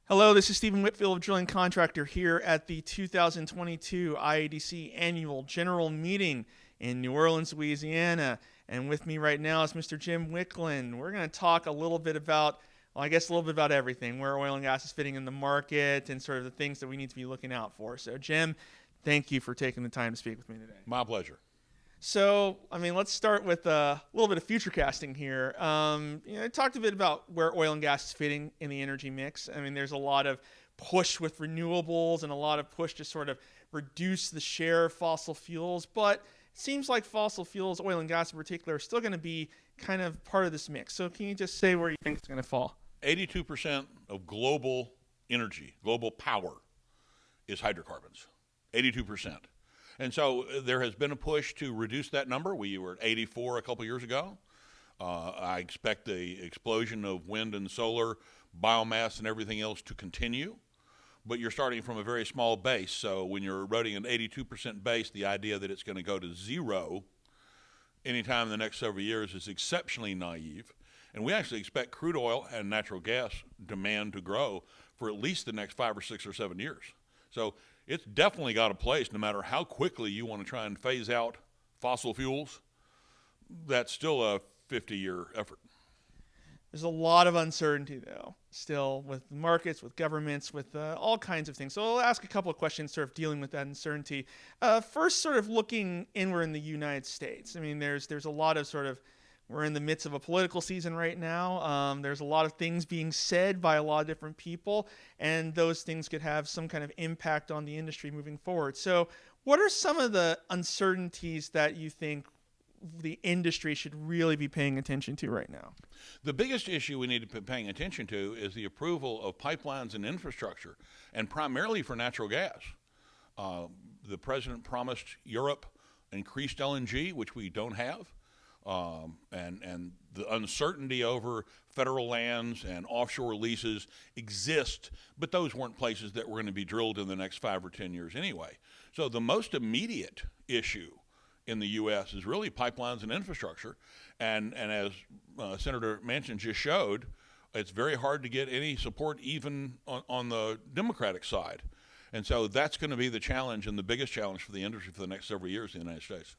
Hello, this is Stephen Whitfield of Drilling Contractor here at the 2022 IADC Annual General Meeting in New Orleans, Louisiana. And with me right now is Mr. Jim Wicklund. We're going to talk a little bit about, well, I guess a little bit about everything, where oil and gas is fitting in the market and sort of the things that we need to be looking out for. So, Jim, thank you for taking the time to speak with me today. My pleasure. So, let's start with a little bit of future casting here. I talked a bit about where oil and gas is fitting in the energy mix. There's a lot of push with renewables and a lot of push to sort of reduce the share of fossil fuels, but it seems like fossil fuels, oil and gas in particular, are still going to be kind of part of this mix. So can you just say where you think it's going to fall? 82% of global energy, global power, is hydrocarbons. 82%. And so there has been a push to reduce that number. We were at 84 a couple years ago. I expect the explosion of wind and solar, biomass, and everything else to continue. But you're starting from a very small base. So when you're eroding an 82% base, the idea that it's going to go to zero anytime in the next several years is exceptionally naive. And we actually expect crude oil and natural gas demand to grow for at least the next 5 or 6 or 7 years. So it's definitely got a place, no matter how quickly you want to try and phase out fossil fuels. That's still a 50-year effort. There's a lot of uncertainty, though, still with markets, with governments, with all kinds of things. So I'll ask a couple of questions sort of dealing with that uncertainty. First, sort of looking inward in the United States. There's a lot of sort of, we're in the midst of a political season right now. There's a lot of things being said by a lot of different people, and those things could have some kind of impact on the industry moving forward. So what are some of the uncertainties that you think the industry should really be paying attention to right now? The biggest issue we need to be paying attention to is the approval of pipelines and infrastructure, and primarily for natural gas. The president promised Europe increased LNG, which we don't have. And the uncertainty over federal lands and offshore leases exist, but those weren't places that were going to be drilled in the next 5 or 10 years anyway. So the most immediate issue in the U.S. is really pipelines and infrastructure. And as Senator Manchin just showed, it's very hard to get any support even on the Democratic side. And so that's going to be the challenge and the biggest challenge for the industry for the next several years in the United States.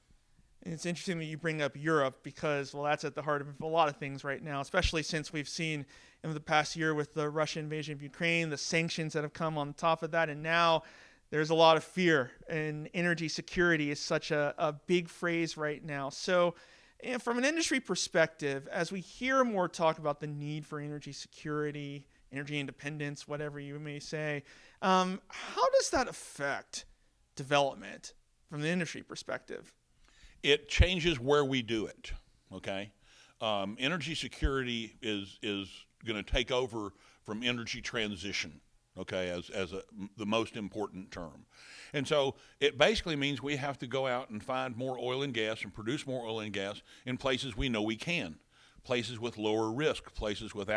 It's interesting that you bring up Europe because, well, that's at the heart of a lot of things right now, especially since we've seen in the past year with the Russian invasion of Ukraine, the sanctions that have come on top of that, and now there's a lot of fear, and energy security is such a big phrase right now. So from an industry perspective, as we hear more talk about the need for energy security, energy independence, whatever you may say, how does that affect development from the industry perspective? It changes where we do it, okay? Energy security is going to take over from energy transition, okay, as the most important term. And so it basically means we have to go out and find more oil and gas and produce more oil and gas in places we know we can, places with lower risk, places with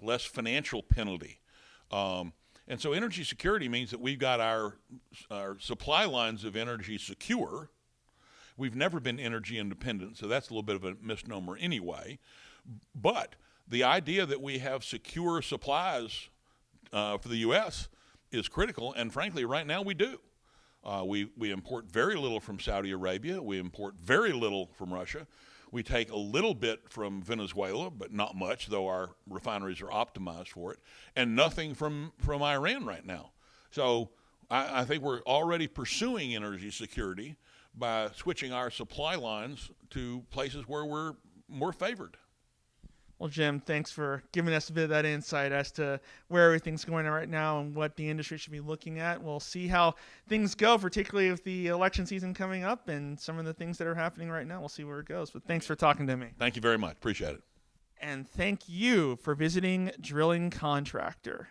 less financial penalty. And so energy security means that we've got our supply lines of energy secure. We've never been energy independent, so that's a little bit of a misnomer anyway. But the idea that we have secure supplies for the U.S. is critical, and frankly, right now we do. We import very little from Saudi Arabia. We import very little from Russia. We take a little bit from Venezuela, but not much, though our refineries are optimized for it, and nothing from Iran right now. So I think we're already pursuing energy security by switching our supply lines to places where we're more favored. Well, Jim, thanks for giving us a bit of that insight as to where everything's going on right now and what the industry should be looking at. We'll see how things go, particularly with the election season coming up and some of the things that are happening right now. We'll see where it goes. But thanks for talking to me. Thank you very much. Appreciate it. And thank you for visiting Drilling Contractor.